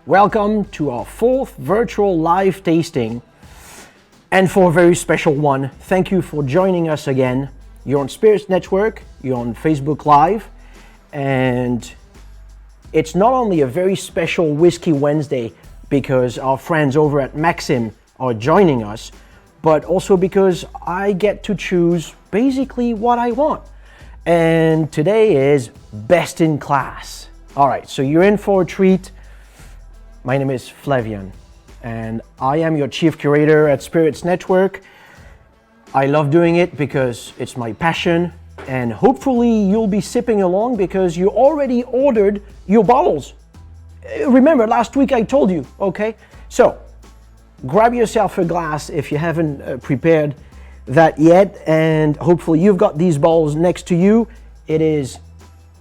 Welcome to our fourth virtual live tasting. And for a very special one, thank you for joining us again. You're on Spirits Network, you're on Facebook Live, and it's not only a very special Whiskey Wednesday because our friends over at Maxim are joining us, but also because I get to choose basically what I want. And today is best in class. All right, so you're in for a treat. My name is Flavien, and I am your chief curator at Spirits Network. I love doing it because it's my passion, and hopefully you'll be sipping along because you already ordered your bottles. Remember, last week I told you, okay? So, grab yourself a glass if you haven't prepared that yet, and hopefully you've got these bottles next to you. It is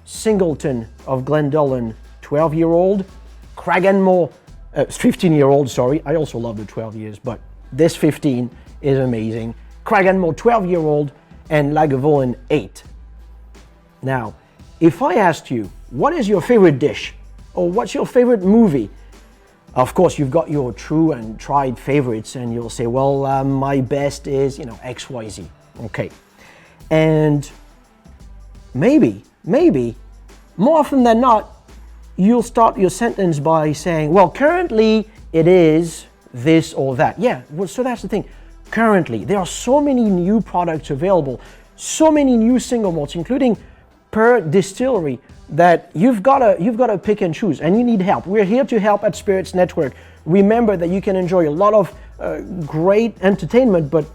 Singleton of Glendullan, 12-year-old, Cragganmore, 15-year-old, sorry. I also love the 12 years, but this 15 is amazing. Cragganmore, 12-year-old, and Lagavulin, 8. Now, if I asked you, what is your favorite dish? Or what's your favorite movie? Of course, you've got your true and tried favorites, and you'll say, well, my best is, XYZ. Okay. And maybe, more often than not, you'll start your sentence by saying, well, currently it is this or that. Yeah, well, so that's the thing. Currently, there are so many new products available, so many new single malts, including per distillery, that you've got to pick and choose, and you need help. We're here to help at Spirits Network. Remember that you can enjoy a lot of great entertainment, but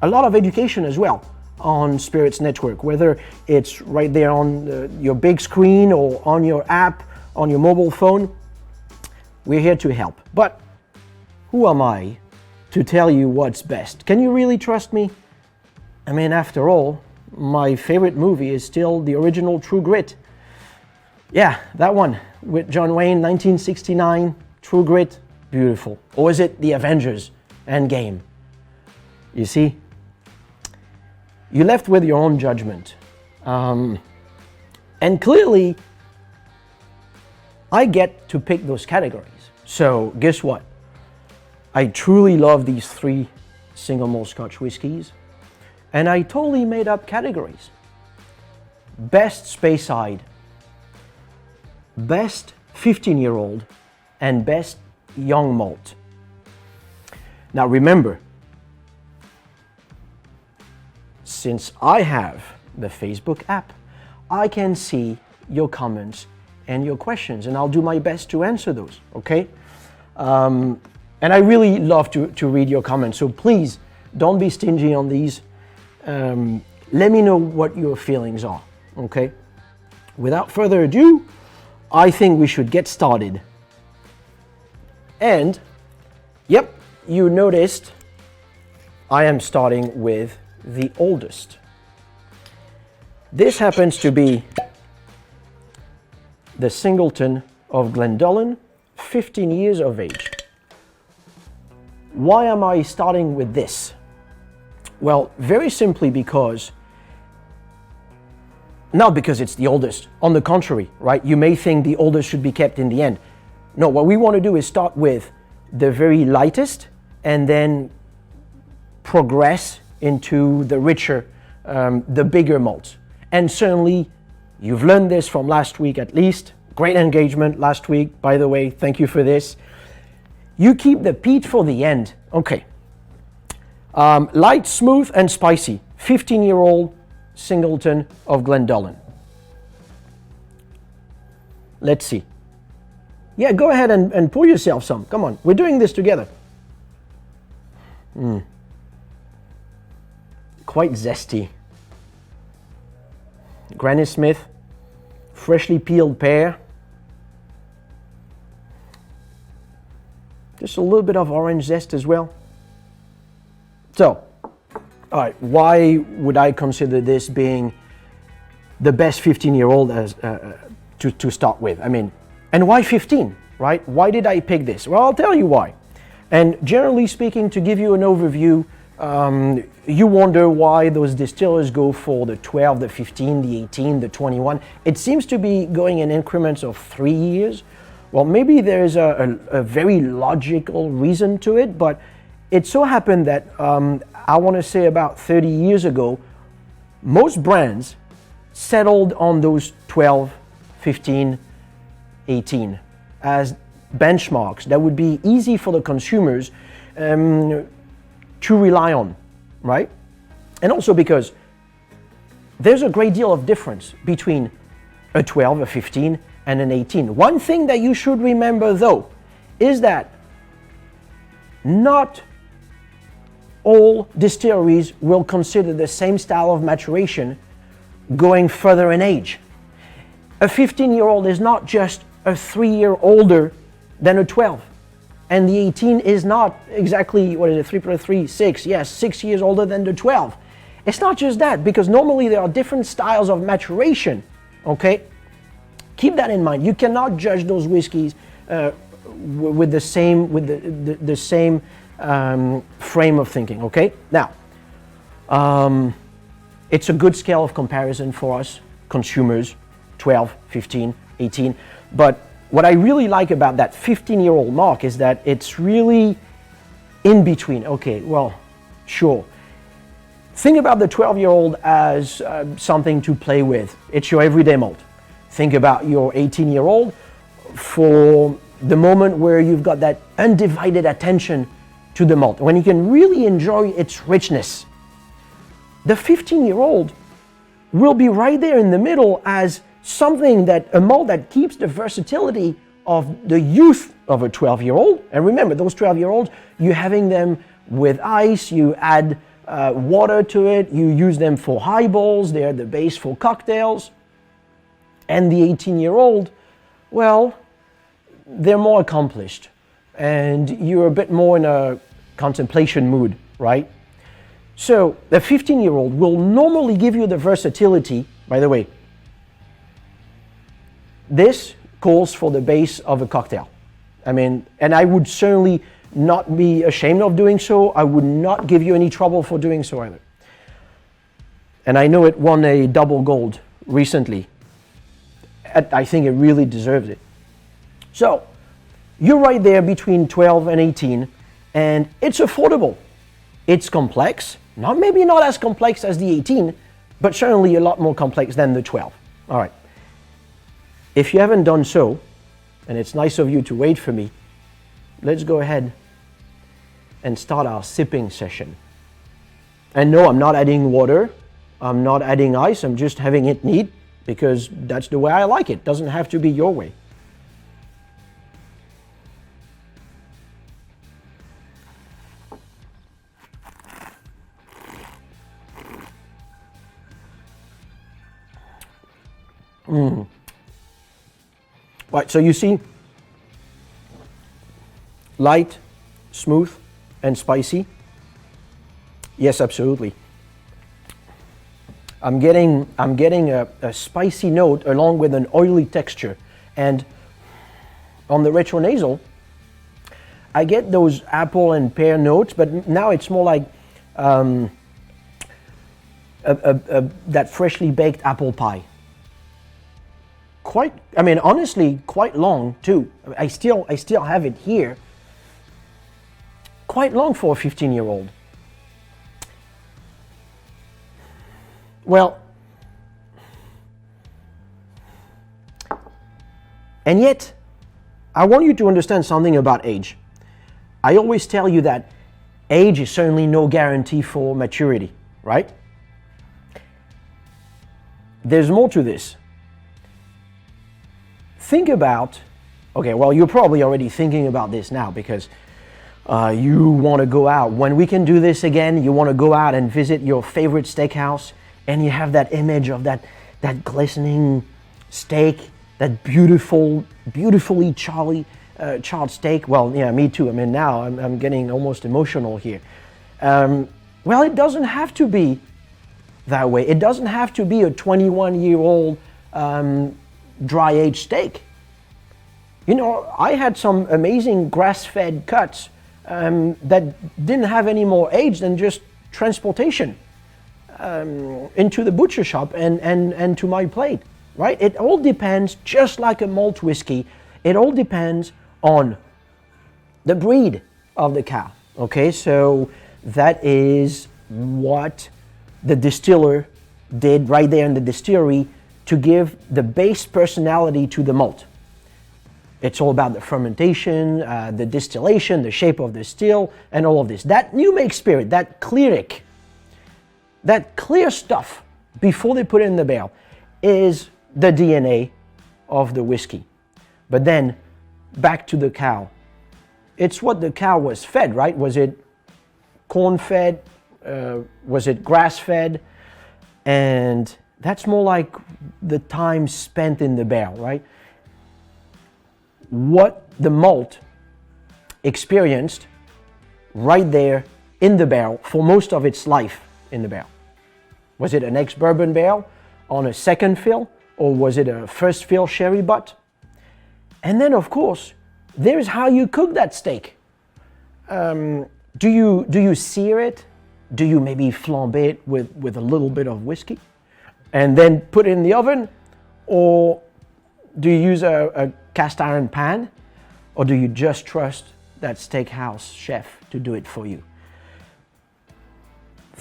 a lot of education as well on Spirits Network, whether it's right there on your big screen or on your app, on your mobile phone. We're here to help. But who am I to tell you what's best? Can you really trust me? I mean, after all, my favorite movie is still the original True Grit. Yeah, that one with John Wayne, 1969, True Grit, beautiful. Or is it The Avengers, Endgame? You see, you left with your own judgment. And clearly, I get to pick those categories. So guess what? I truly love these 3 single malt Scotch whiskies, and I totally made up categories. Best Speyside, best 15-year-old, and best young malt. Now remember, since I have the Facebook app, I can see your comments and your questions, and I'll do my best to answer those, okay? And I really love to read your comments, so please don't be stingy on these. Let me know what your feelings are, okay? Without further ado, I think we should get started. And, yep, you noticed I am starting with the oldest. This happens to be the Singleton of Glendullan, 15 years of age. Why am I starting with this? Well, very simply because, not because it's the oldest. On the contrary, right? You may think the oldest should be kept in the end. No, what we want to do is start with the very lightest and then progress into the richer, the bigger malts. And certainly, you've learned this from last week at least. Great engagement last week, by the way. Thank you for this. You keep the peat for the end. Okay. Light, smooth, and spicy. 15-year-old Singleton of Glendullan. Let's see. Yeah, go ahead and pour yourself some. Come on, we're doing this together. Quite zesty. Granny Smith, freshly peeled pear. Just a little bit of orange zest as well. So, all right, why would I consider this being the best 15-year-old as to start with? I mean, and why 15, right? Why did I pick this? Well, I'll tell you why. And generally speaking, to give you an overview, you wonder why those distillers go for the 12, the 15, the 18, the 21. It seems to be going in increments of 3 years. Well, maybe there's a very logical reason to it, but it so happened that I want to say about 30 years ago, most brands settled on those 12, 15, 18 as benchmarks that would be easy for the consumers to rely on, right? And also because there's a great deal of difference between a 12, a 15, and an 18. One thing that you should remember though is that not all distilleries will consider the same style of maturation going further in age. A 15-year-old is not just a 3-year older than a 12. And the 18 is not exactly, 3 plus 3, 6, yes, 6 years older than the 12. It's not just that, because normally there are different styles of maturation, okay? Keep that in mind. You cannot judge those whiskeys with the same frame of thinking, okay? Now, it's a good scale of comparison for us consumers, 12, 15, 18. But what I really like about that 15-year-old mark is that it's really in between. Okay, well, sure. Think about the 12-year-old as something to play with. It's your everyday malt. Think about your 18-year-old for the moment where you've got that undivided attention to the malt, when you can really enjoy its richness. The 15-year-old will be right there in the middle as something a malt that keeps the versatility of the youth of a 12-year-old. And remember, those 12-year-olds, you're having them with ice, you add water to it, you use them for highballs, they're the base for cocktails. And the 18-year-old, well, they're more accomplished and you're a bit more in a contemplation mood, right? So the 15-year-old will normally give you the versatility. By the way, this calls for the base of a cocktail. I mean, and I would certainly not be ashamed of doing so. I would not give you any trouble for doing so either. And I know it won a double gold recently. I think it really deserves it. So you're right there between 12 and 18, and it's affordable. It's complex, maybe not as complex as the 18, but certainly a lot more complex than the 12. All right. If you haven't done so, and it's nice of you to wait for me, let's go ahead and start our sipping session. And no, I'm not adding water, I'm not adding ice, I'm just having it neat because that's the way I like it. Doesn't have to be your way. Right, so you see, light, smooth, and spicy. Yes, absolutely. I'm getting a spicy note along with an oily texture, and on the retronasal, I get those apple and pear notes, but now it's more like that freshly baked apple pie. Honestly, quite long too. I still have it here. Quite long for a 15-year-old. Well, and yet, I want you to understand something about age. I always tell you that age is certainly no guarantee for maturity, right? There's more to this. Think about, okay, well, you're probably already thinking about this now because you want to go out. When we can do this again, you want to go out and visit your favorite steakhouse, and you have that image of that glistening steak, that beautifully charred steak. Well, yeah, me too. I mean, now I'm getting almost emotional here. Well, it doesn't have to be that way. It doesn't have to be a 21-year-old dry-aged steak. You know, I had some amazing grass-fed cuts that didn't have any more age than just transportation into the butcher shop and to my plate, right? It all depends, just like a malt whiskey, It all depends on the breed of the cow. Okay, so that is what the distiller did right there in the distillery to give the base personality to the malt. It's all about the fermentation, the distillation, the shape of the still, and all of this. That new make spirit, that clearic, that clear stuff before they put it in the barrel is the DNA of the whiskey. But then back to the cow. It's what the cow was fed, right? Was it corn fed? Was it grass fed? And that's more like the time spent in the barrel, right? What the malt experienced right there in the barrel for most of its life in the barrel. Was it an ex-bourbon barrel on a second fill, or was it a first fill sherry butt? And then, of course, there's how you cook that steak. Do you sear it? Do you maybe flambe it with a little bit of whiskey and then put it in the oven? Or do you use a cast iron pan? Or do you just trust that steakhouse chef to do it for you?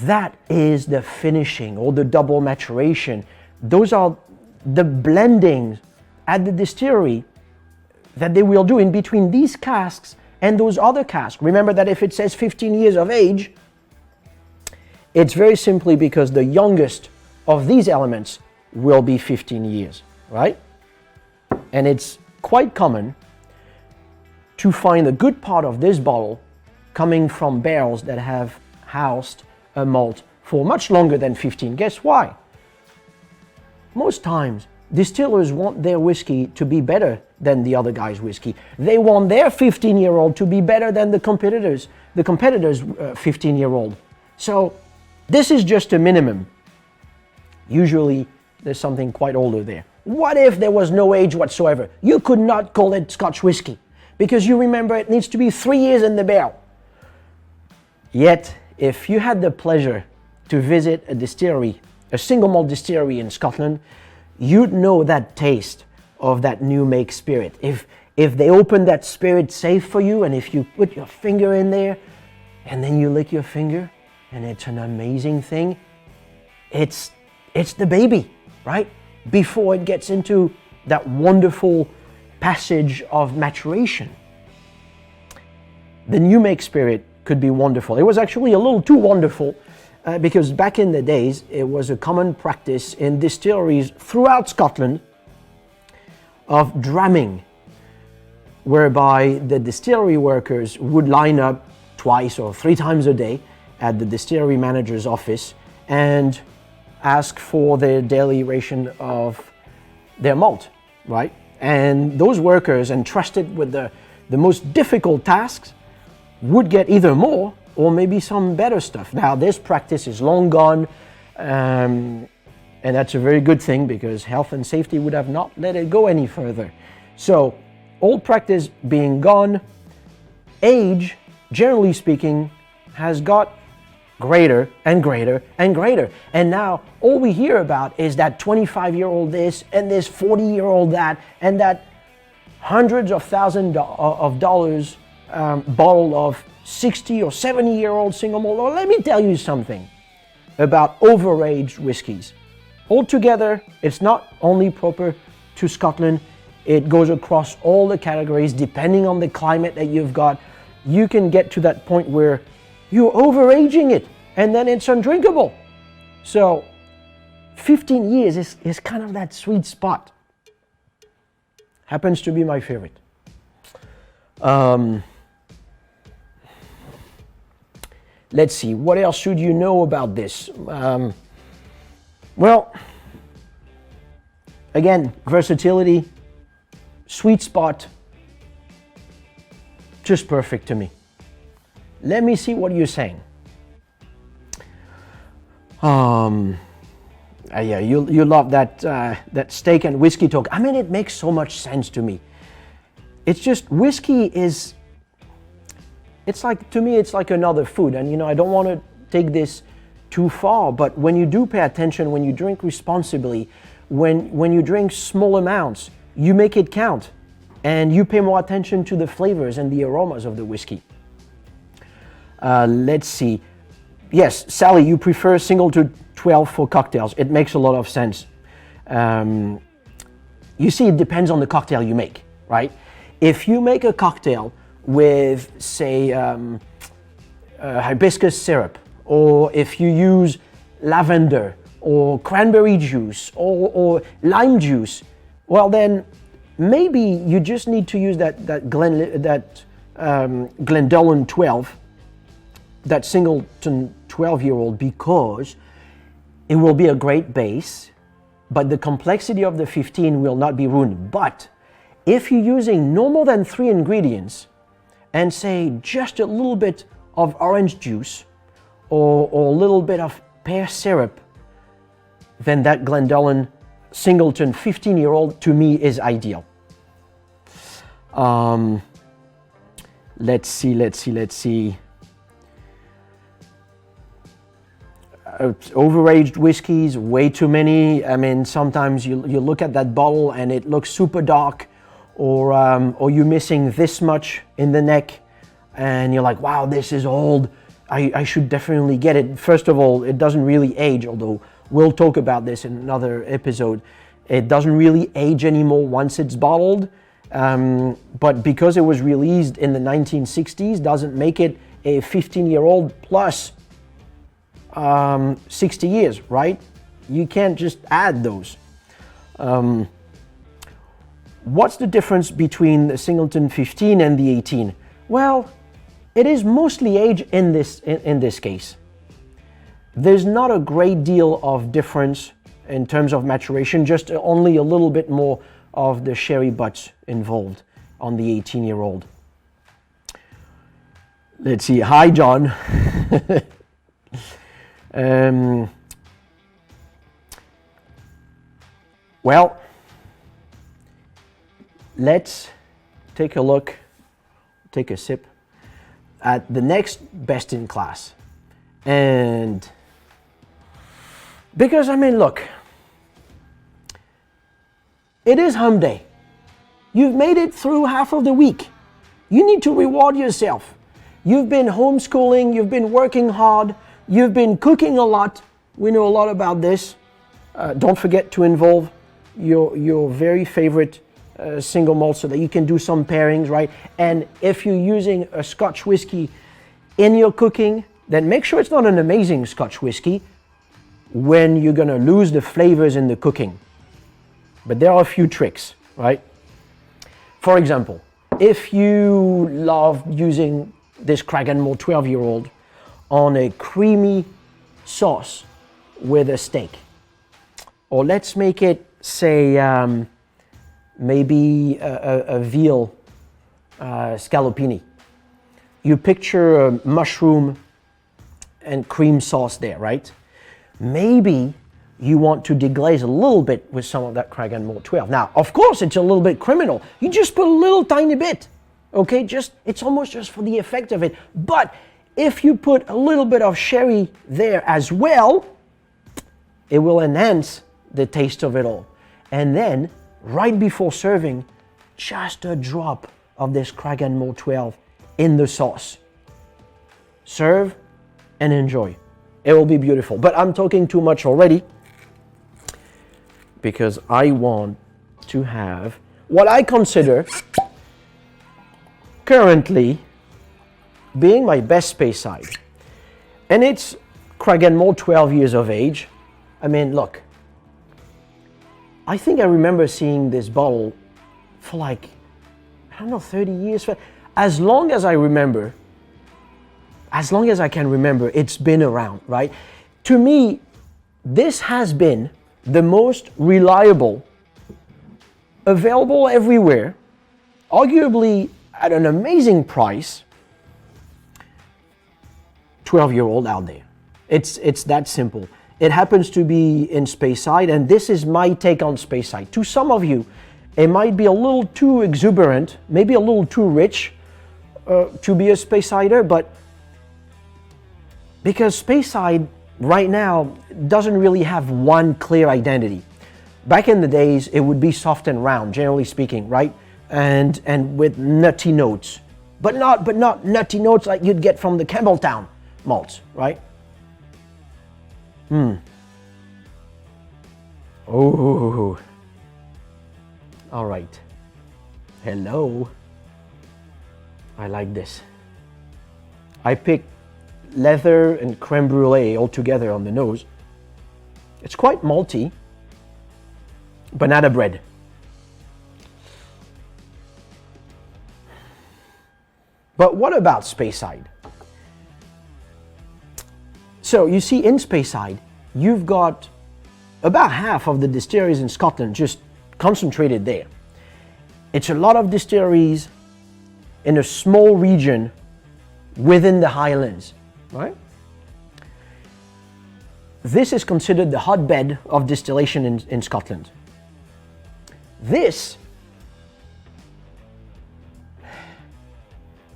That is the finishing or the double maturation. Those are the blendings at the distillery that they will do in between these casks and those other casks. Remember that if it says 15 years of age, it's very simply because the youngest of these elements will be 15 years, right? And it's quite common to find a good part of this bottle coming from barrels that have housed a malt for much longer than 15. Guess why? Most times, distillers want their whiskey to be better than the other guy's whiskey. They want their 15-year-old to be better than the competitor's 15-year-old. So this is just a minimum. Usually, there's something quite older there. What if there was no age whatsoever? You could not call it Scotch whiskey because you remember it needs to be 3 years in the barrel. Yet, if you had the pleasure to visit a distillery, a single malt distillery in Scotland, you'd know that taste of that new make spirit. If they open that spirit safe for you, and if you put your finger in there and then you lick your finger and it's an amazing thing, it's the baby, right? Before it gets into that wonderful passage of maturation. The new make spirit could be wonderful. It was actually a little too wonderful because back in the days, it was a common practice in distilleries throughout Scotland of dramming, whereby the distillery workers would line up twice or 3 times a day at the distillery manager's office and ask for their daily ration of their malt, right? And those workers, entrusted with the most difficult tasks, would get either more or maybe some better stuff. Now, this practice is long gone, and that's a very good thing because health and safety would have not let it go any further. So, old practice being gone, age, generally speaking, has got greater and greater and greater. And now, all we hear about is that 25-year-old this and this 40-year-old that, and that hundreds of thousands of dollars bottle of 60 or 70-year-old single malt. Well, let me tell you something about overaged whiskeys. Altogether, it's not only proper to Scotland, it goes across all the categories. Depending on the climate that you've got, you can get to that point where you're overaging it and then it's undrinkable. So 15 years is kind of that sweet spot. Happens to be my favorite. Let's see, what else should you know about this? Well, again, versatility, sweet spot, just perfect to me. Let me see what you're saying. Yeah, you love that steak and whiskey talk. I mean, it makes so much sense to me. It's just whiskey is. It's like, to me, it's like another food. And, I don't want to take this too far, but when you do pay attention, when you drink responsibly, when you drink small amounts, you make it count. and you pay more attention to the flavors and the aromas of the whiskey. Let's see. Yes, Sally, you prefer single to 12 for cocktails. It makes a lot of sense. You see, it depends on the cocktail you make, right? If you make a cocktail with, say, hibiscus syrup, or if you use lavender, or cranberry juice, or lime juice, well then, maybe you just need to use that Glendullan 12, that Singleton 12-year-old, because it will be a great base, but the complexity of the 15 will not be ruined. But if you're using no more than 3 ingredients, and say just a little bit of orange juice, or a little bit of pear syrup, then that Glendullan Singleton 15-year-old to me is ideal. Let's see. Overaged whiskeys, way too many. I mean, sometimes you look at that bottle and it looks super dark, or you're missing this much in the neck, and you're like, wow, this is old. I should definitely get it. First of all, it doesn't really age, although we'll talk about this in another episode. It doesn't really age anymore once it's bottled, but because it was released in the 1960s, doesn't make it a 15-year-old plus 60 years, right? You can't just add those. What's the difference between the Singleton 15 and the 18? Well, it is mostly age in this case. There's not a great deal of difference in terms of maturation, just only a little bit more of the sherry butts involved on the 18-year-old. Let's see. Hi, John. Well, let's take a sip at the next best in class. And because, I mean, look, it is hump day. You've made it through half of the week. You need to reward yourself. You've been homeschooling, you've been working hard, you've been cooking a lot. We know a lot about this. Don't forget to involve your very favorite single malt so that you can do some pairings, right? And if you're using a Scotch whiskey in your cooking, then make sure it's not an amazing Scotch whiskey when you're gonna lose the flavors in the cooking. But there are a few tricks, right? For example, if you love using this Cragganmore 12-year-old on a creamy sauce with a steak, or let's make it, say, maybe a veal scallopini. You picture a mushroom and cream sauce there, right? Maybe you want to deglaze a little bit with some of that Cragganmore 12. Now, of course, it's a little bit criminal. You just put a little tiny bit, okay? It's almost just for the effect of it. But if you put a little bit of sherry there as well, it will enhance the taste of it all. And then, right before serving, just a drop of this Cragganmore 12 in the sauce. Serve and enjoy. It will be beautiful. But I'm talking too much already, because I want to have what I consider currently being my best Speyside. And it's Cragganmore 12 years of age. I mean, look, I think I remember seeing this bottle for like, I don't know, 30 years. As long as I remember, as long as I can remember, it's been around, right? To me, this has been the most reliable, available everywhere, arguably at an amazing price, 12-year-old out there. It's that simple. It happens to be in Speyside, and this is my take on Speyside. To some of you, it might be a little too exuberant, maybe a little too rich to be a Speysider, but because Speyside right now doesn't really have one clear identity. Back in the days, it would be soft and round, generally speaking, right? and with nutty notes, but not nutty notes like you'd get from the Campbelltown malts, right? Oh, all right. Hello. I like this. I picked leather and creme brulee all together on the nose. It's quite malty. Banana bread. But what about Speyside? So you see, in Speyside, you've got about half of the distilleries in Scotland just concentrated there. It's a lot of distilleries in a small region within the Highlands, right? This is considered the hotbed of distillation in Scotland. This,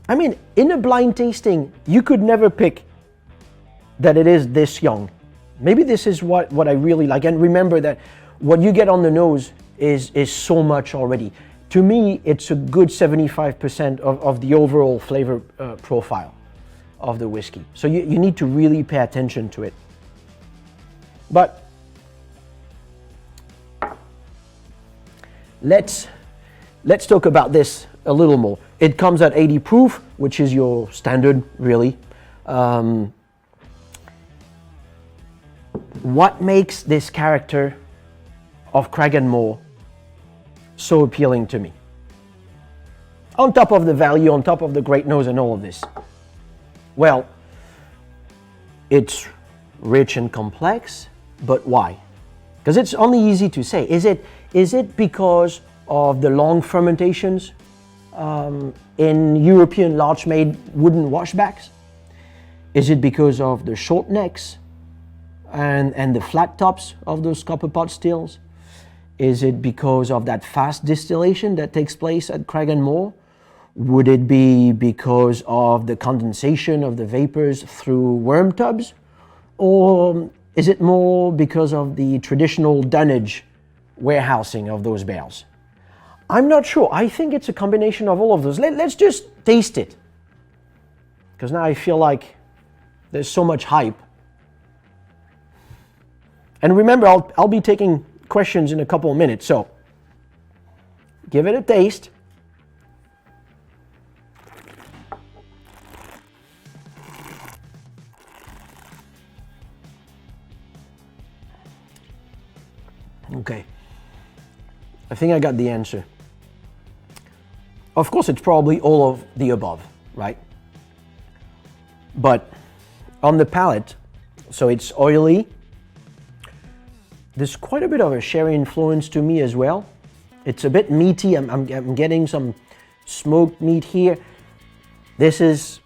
I mean, in a blind tasting, you could never pick that it is this young. Maybe this is what I really like. And remember that what you get on the nose is so much already. To me, it's a good 75% of the overall flavor profile of the whiskey. So you need to really pay attention to it. But let's talk about this a little more. It comes at 80 proof, which is your standard, really. What makes this character of Cragganmore so appealing to me? On top of the value, on top of the great nose and all of this. Well, it's rich and complex, but why? Because it's only easy to say. Is it because of the long fermentations in European large-made wooden washbacks? Is it because of the short necks and the flat tops of those copper pot stills? Is it because of that fast distillation that takes place at Cragganmore? Would it be because of the condensation of the vapors through worm tubs? Or is it more because of the traditional dunnage warehousing of those barrels? I'm not sure. I think it's a combination of all of those. Let's just taste it. Because now I feel like there's so much hype. And remember, I'll be taking questions in a couple of minutes, so give it a taste. Okay, I think I got the answer. Of course, it's probably all of the above, right? But on the palate, so it's oily. There's quite a bit of a sherry influence to me as well. It's a bit meaty. I'm getting some smoked meat here. This is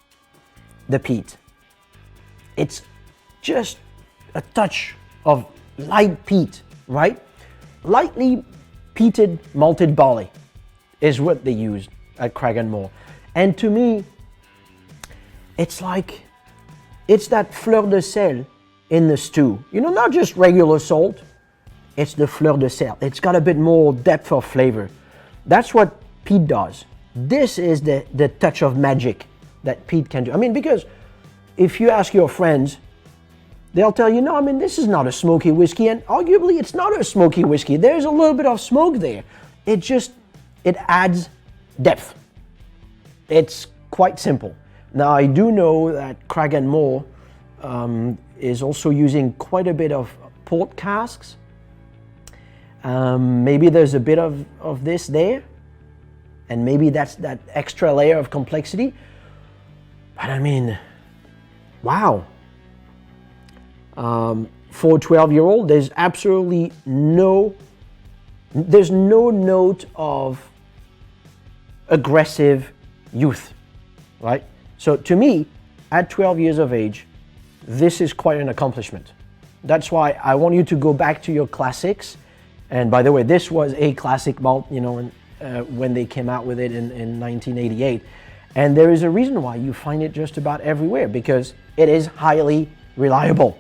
the peat. It's just a touch of light peat, right? Lightly peated malted barley is what they used at Cragganmore. And to me, it's that fleur de sel in the stew. You know, not just regular salt. It's the fleur de sel. It's got a bit more depth of flavor. That's what peat does. This is the touch of magic that peat can do. I mean, because if you ask your friends, they'll tell you, no, I mean, this is not a smoky whiskey, and arguably it's not a smoky whiskey. There's a little bit of smoke there. It adds depth. It's quite simple. Now, I do know that Cragganmore is also using quite a bit of port casks. Maybe there's a bit of this there, and maybe that's that extra layer of complexity. But I mean, wow. For a 12-year-old, there's absolutely no note of aggressive youth, right? So to me, at 12 years of age, this is quite an accomplishment. That's why I want you to go back to your classics. And by the way, this was a classic malt, you know, when they came out with it in 1988. And there is a reason why you find it just about everywhere, because it is highly reliable.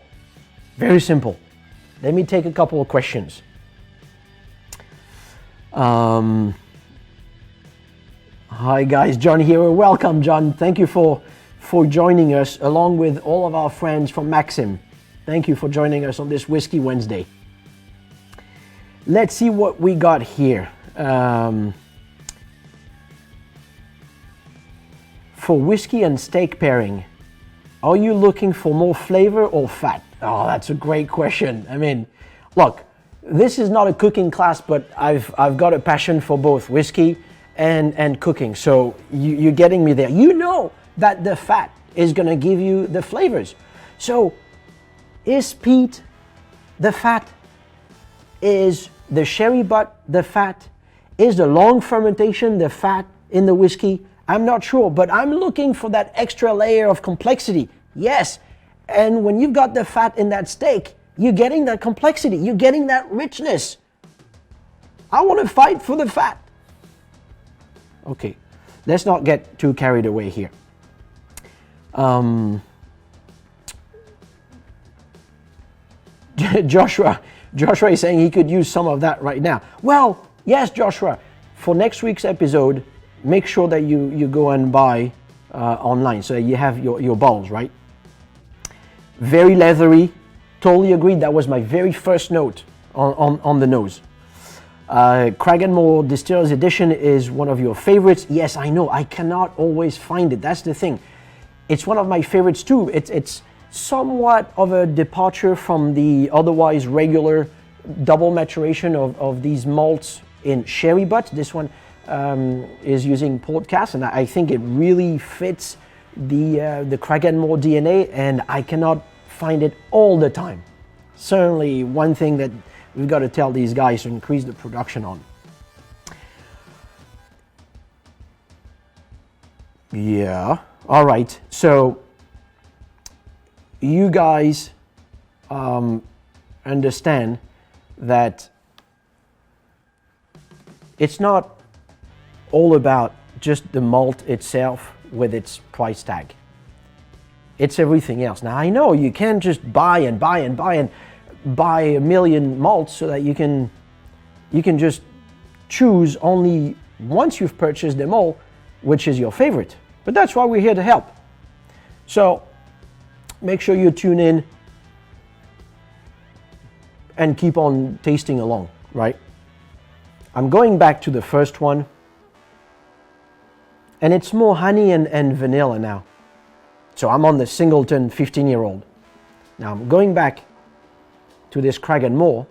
Very simple. Let me take a couple of questions. Hi guys, John here. Welcome, John. Thank you for joining us, along with all of our friends from Maxim. Thank you for joining us on this Whiskey Wednesday. Let's see what we got here. For whiskey and steak pairing, are you looking for more flavor or fat? Oh, that's a great question. I mean, look, this is not a cooking class, but I've got a passion for both whiskey and cooking. So you're getting me there. You know that the fat is going to give you the flavors. So is peat the fat? Is the sherry butt the fat? Is the long fermentation the fat in the whiskey? I'm not sure, but I'm looking for that extra layer of complexity. Yes, and when you've got the fat in that steak, you're getting that complexity, you're getting that richness. I want to fight for the fat. Okay, let's not get too carried away here. Joshua is saying he could use some of that right now. Well, yes, Joshua, for next week's episode, make sure that you go and buy online so that you have your bowls, right? Very leathery, totally agreed. That was my very first note on the nose. Cragganmore Distillers Edition is one of your favorites. Yes, I know, I cannot always find it. That's the thing. It's one of my favorites too. It's somewhat of a departure from the otherwise regular double maturation of these malts in sherry butt. This one is using port cask, and I think it really fits the Cragganmore DNA, and I cannot find it all the time. Certainly one thing that we've got to tell these guys to increase the production on. Yeah, all right. So you guys understand that it's not all about just the malt itself with its price tag. It's everything else. Now I know you can't just buy a million malts so that you can just choose only once you've purchased them all, which is your favorite. But that's why we're here to help. So make sure you tune in and keep on tasting along, right? I'm going back to the first one, and it's more honey and vanilla now. So I'm on the Singleton 15-year-old. Now I'm going back to this Cragganmore.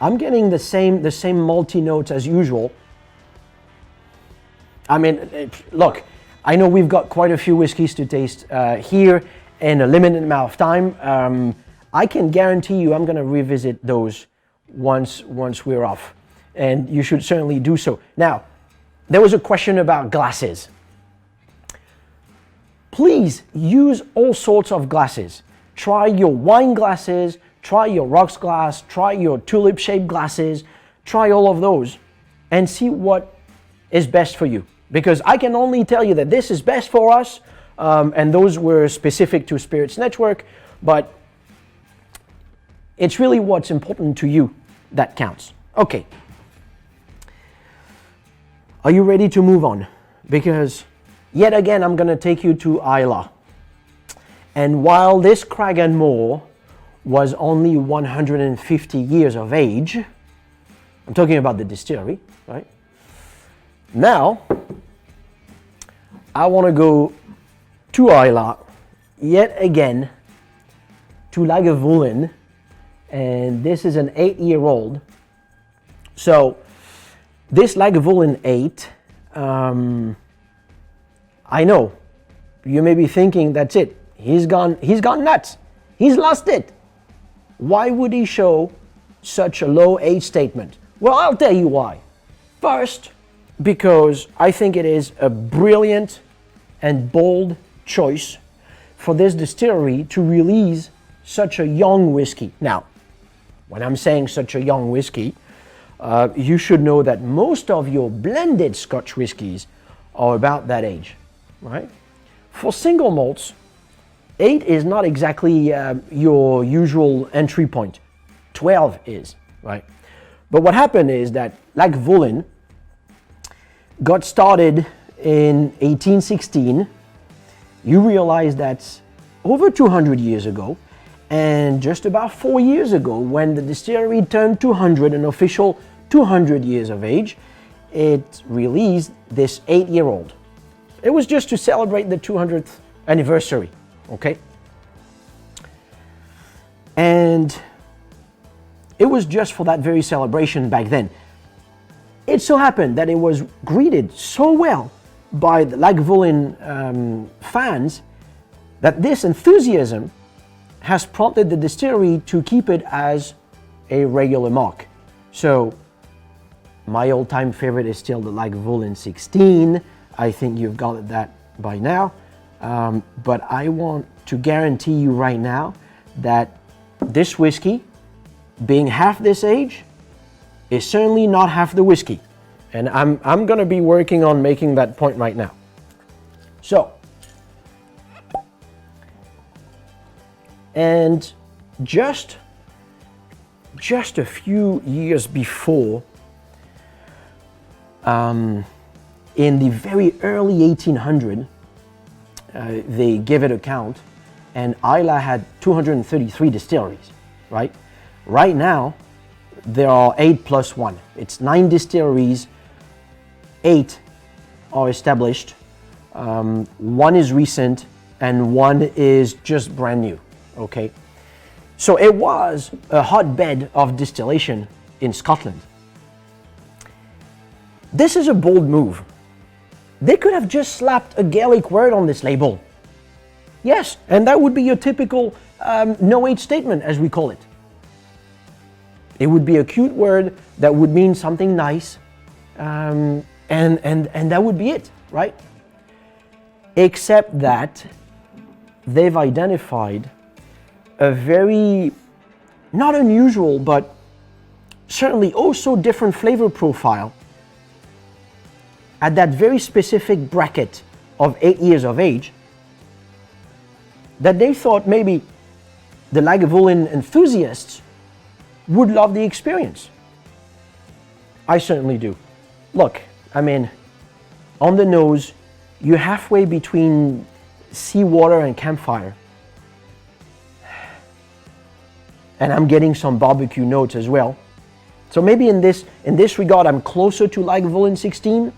I'm getting the same malty notes as usual. I mean, look, I know we've got quite a few whiskeys to taste here in a limited amount of time. I can guarantee you I'm going to revisit those once we're off, and you should certainly do so. Now, there was a question about glasses. Please use all sorts of glasses. Try your wine glasses, try your rocks glass, try your tulip-shaped glasses, try all of those and see what is best for you. Because I can only tell you that this is best for us, and those were specific to Spirits Network, but it's really what's important to you that counts. Okay. Are you ready to move on? Because yet again, I'm going to take you to Islay. And while this Cragganmore was only 150 years of age, I'm talking about the distillery, right? Now, I want to go to Islay yet again to Lagavulin, and this is an 8-year-old. So this Lagavulin 8, I know you may be thinking that's it. He's gone nuts. He's lost it. Why would he show such a low age statement? Well, I'll tell you why. First, because I think it is a brilliant and bold choice for this distillery to release such a young whiskey. Now, when I'm saying such a young whiskey, you should know that most of your blended Scotch whiskies are about that age, right? For single malts, 8 is not exactly your usual entry point. 12 is, right? But what happened is that Lagavulin got started in 1816. You realize that's over 200 years ago. And just about 4 years ago, when the distillery turned 200, an official 200 years of age, it released this 8-year-old. It was just to celebrate the 200th anniversary, okay? And it was just for that very celebration back then. It so happened that it was greeted so well by the Lagavulin fans that this enthusiasm has prompted the distillery to keep it as a regular mark. So my all-time favorite is still the Lagavulin 16. I think you've got that by now. But I want to guarantee you right now that this whiskey, being half this age, is certainly not half the whiskey. And I'm going to be working on making that point right now. So, and just a few years before, in the very early 1800s, they gave it a count, and Islay had 233 distilleries, right? Right now, there are 8 plus 1. It's 9 distilleries, 8 are established, 1 is recent, and 1 is just brand new, okay? So it was a hotbed of distillation in Scotland. This is a bold move. They could have just slapped a Gaelic word on this label. Yes, and that would be your typical no-age statement, as we call it. It would be a cute word that would mean something nice, and that would be it, right? Except that they've identified a very, not unusual, but certainly also different flavor profile at that very specific bracket of 8 years of age, that they thought maybe the Lagavulin enthusiasts would love the experience. I certainly do. Look, I mean, on the nose, you're halfway between seawater and campfire. And I'm getting some barbecue notes as well. So maybe in this regard, I'm closer to Lagavulin 16.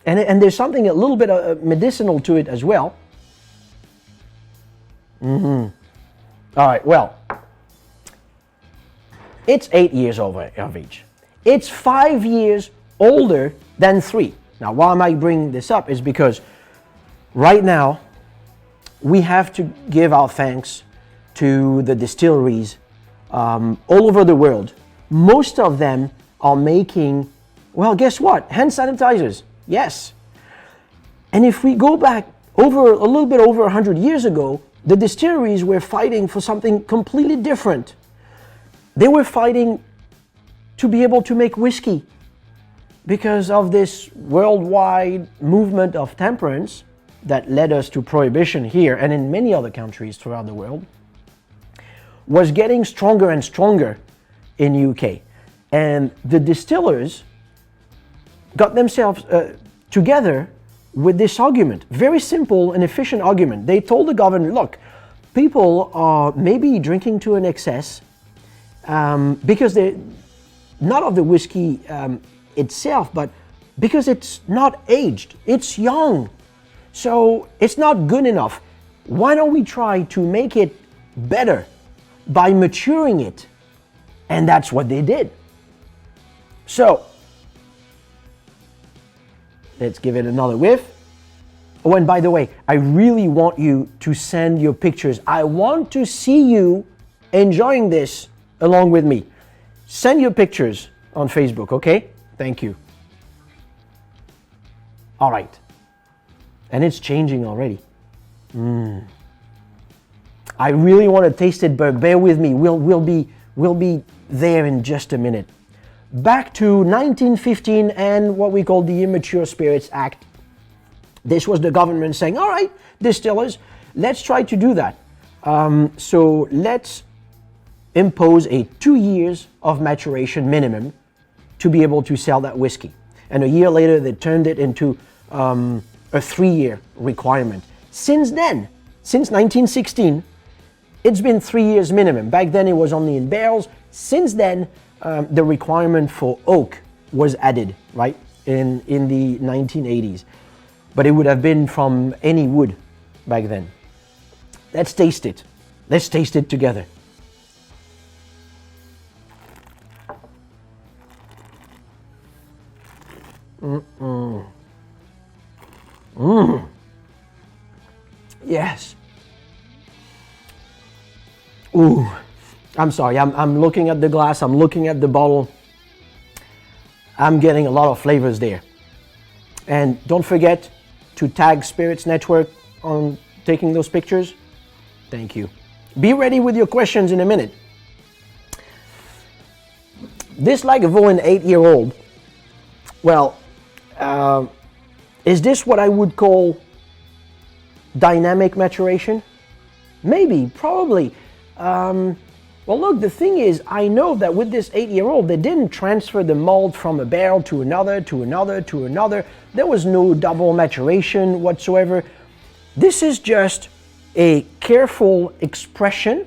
And there's something a little bit medicinal to it as well. All right, well, it's 8 years of age. It's 5 years older than 3. Now, why am I bringing this up is because right now, we have to give our thanks to the distilleries all over the world. Most of them are making, well, guess what? Hand sanitizers. Yes. And if we go back a little bit over 100 years ago, the distilleries were fighting for something completely different. They were fighting to be able to make whiskey because of this worldwide movement of temperance that led us to prohibition here and in many other countries throughout the world, was getting stronger and stronger in UK. And the distillers got themselves together with this argument, very simple and efficient argument. They told the government, look, people are maybe drinking to an excess because they're not of the whiskey itself, but because it's not aged, it's young. So it's not good enough. Why don't we try to make it better by maturing it? And that's what they did. So let's give it another whiff. Oh, and by the way, I really want you to send your pictures. I want to see you enjoying this along with me. Send your pictures on Facebook, okay? Thank you. All right. And it's changing already. I really want to taste it, but bear with me. We'll be there in just a minute. Back to 1915 and what we call the Immature Spirits Act. This was the government saying, all right, distillers, let's try to do that. So let's impose a 2 years of maturation minimum to be able to sell that whiskey. And a year later, they turned it into a 3-year requirement. Since then, since 1916, it's been 3 years minimum. Back then, it was only in barrels. Since then, the requirement for oak was added, right, in the 1980s. But it would have been from any wood back then. Let's taste it. Let's taste it together. Yes. Ooh, I'm sorry, I'm looking at the glass, I'm looking at the bottle. I'm getting a lot of flavors there. And don't forget to tag Spirits Network on taking those pictures. Thank you. Be ready with your questions in a minute. This Lagavulin 8-year-old, well, is this what I would call dynamic maturation? Maybe, probably. Well, look, the thing is, I know that with this 8-year-old, they didn't transfer the malt from a barrel to another, to another, to another. There was no double maturation whatsoever. This is just a careful expression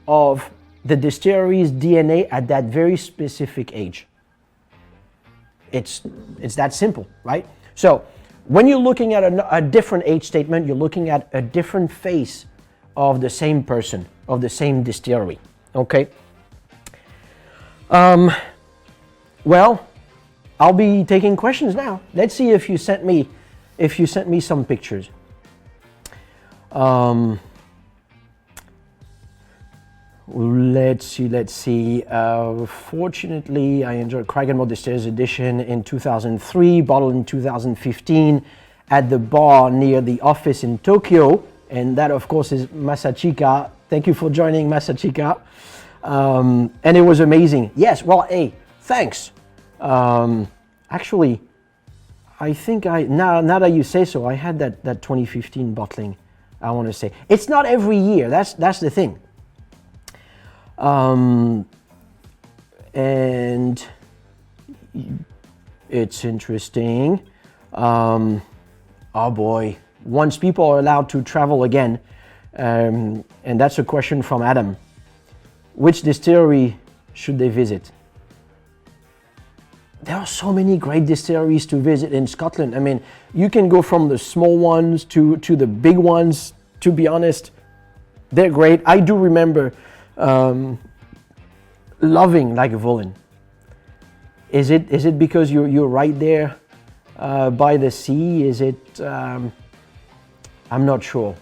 of the distillery's DNA at that very specific age. It's that simple, right? So when you're looking at a different age statement, you're looking at a different face of the same person, of the same distillery, okay? Well, I'll be taking questions now. Let's see if you sent me some pictures. Let's see. Fortunately, I enjoyed Craigenmore Distillers Edition in 2003, bottled in 2015 at the bar near the office in Tokyo. And that, of course, is Masachika. Thank you for joining, Masachika. And it was amazing. Yes, well, hey, thanks. Actually, I think now that you say so, I had that 2015 bottling, I want to say. It's not every year, that's the thing. And it's interesting. Oh boy, once people are allowed to travel again, and that's a question from Adam. Which distillery should they visit? There are so many great distilleries to visit in Scotland. I mean, you can go from the small ones to the big ones. To be honest, they're great. I do remember loving Lagavulin. Is it because you're right there by the sea? Is it? I'm not sure.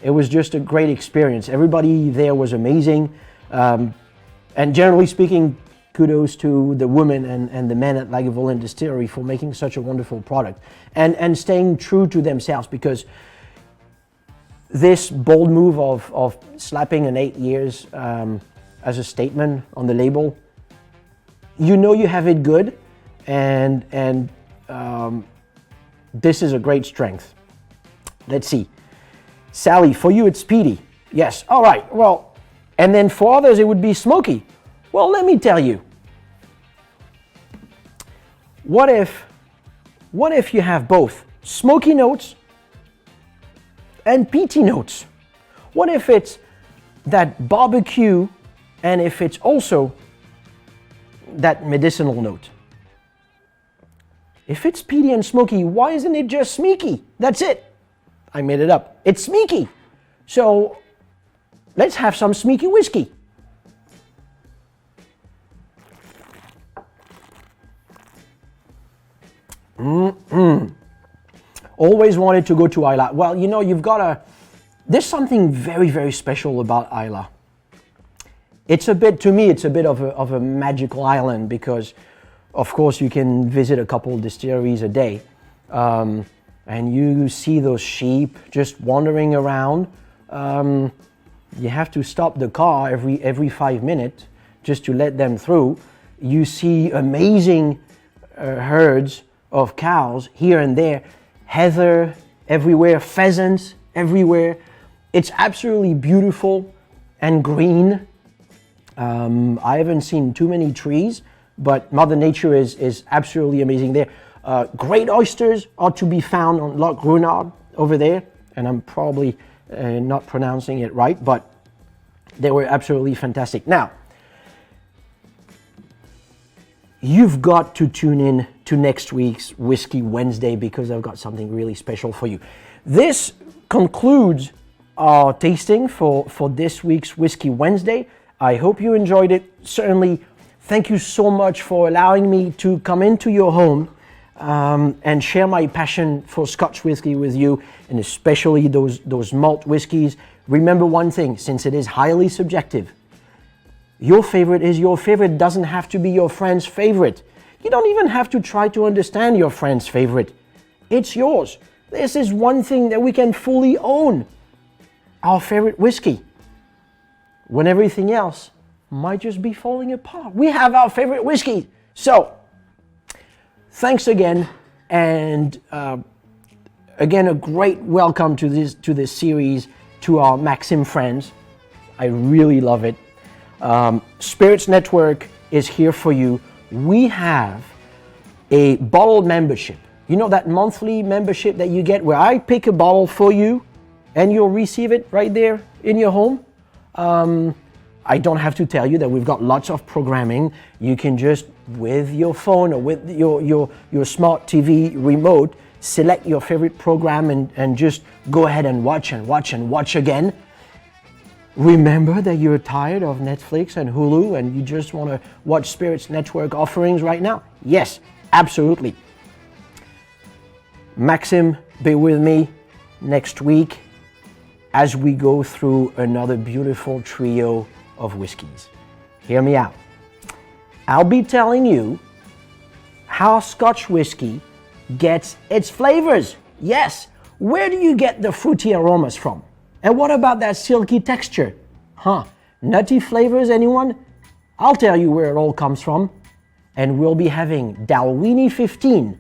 It was just a great experience. Everybody there was amazing, and generally speaking, kudos to the women and the men at Lagavulin Distillery for making such a wonderful product and staying true to themselves, because this bold move of slapping an 8 years as a statement on the label, you know you have it good, and this is a great strength. Let's see. Sally, for you it's peaty. Yes, all right, well, and then for others it would be smoky. Well, let me tell you. What if you have both smoky notes and peaty notes? What if it's that barbecue and if it's also that medicinal note? If it's peaty and smoky, why isn't it just smeaky? That's it. I made it up. It's smeaky. So let's have some smeaky whiskey. Always wanted to go to Islay. Well, you know, there's something very, very special about Islay. To me, it's a bit of a magical island because, of course, you can visit a couple of distilleries a day. And you see those sheep just wandering around. You have to stop the car every 5 minutes just to let them through. You see amazing herds of cows here and there, heather everywhere, pheasants everywhere. It's absolutely beautiful and green. I haven't seen too many trees, but Mother Nature is absolutely amazing there. Great oysters are to be found on Lac Renard over there, and I'm probably not pronouncing it right, but they were absolutely fantastic. Now, you've got to tune in to next week's Whiskey Wednesday because I've got something really special for you. This concludes our tasting for this week's Whiskey Wednesday. I hope you enjoyed it. Certainly, thank you so much for allowing me to come into your home and share my passion for Scotch whiskey with you, and especially those malt whiskeys. Remember one thing, since it is highly subjective, your favorite is your favorite. It doesn't have to be your friend's favorite. You don't even have to try to understand your friend's favorite. It's yours. This is one thing that we can fully own. Our favorite whiskey. When everything else might just be falling apart. We have our favorite whiskey. So, thanks again, and again, a great welcome to this series to our Maxim friends. I really love it. Spirits Network is here for you. We have a bottle membership. You know that monthly membership that you get where I pick a bottle for you and you'll receive it right there in your home? I don't have to tell you that we've got lots of programming. You can just, with your phone or with your smart TV remote, select your favorite program and just go ahead and watch and watch and watch again. Remember that you're tired of Netflix and Hulu and you just want to watch Spirits Network offerings right now? Yes, absolutely. Maxim, be with me next week as we go through another beautiful trio of whiskeys. Hear me out. I'll be telling you how Scotch whiskey gets its flavors. Yes, where do you get the fruity aromas from? And what about that silky texture? Nutty flavors, anyone? I'll tell you where it all comes from. And we'll be having Dalwhinnie 15,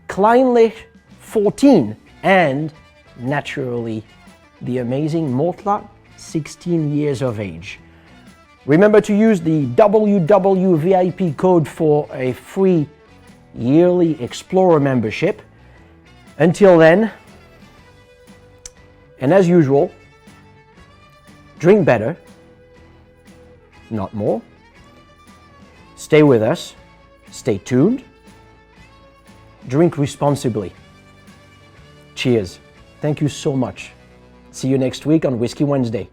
Kleinlich 14, and naturally, the amazing Mortlach 16 years of age. Remember to use the WWVIP code for a free yearly Explorer membership. Until then, and as usual, drink better, not more. Stay with us, stay tuned, drink responsibly. Cheers. Thank you so much. See you next week on Whiskey Wednesday.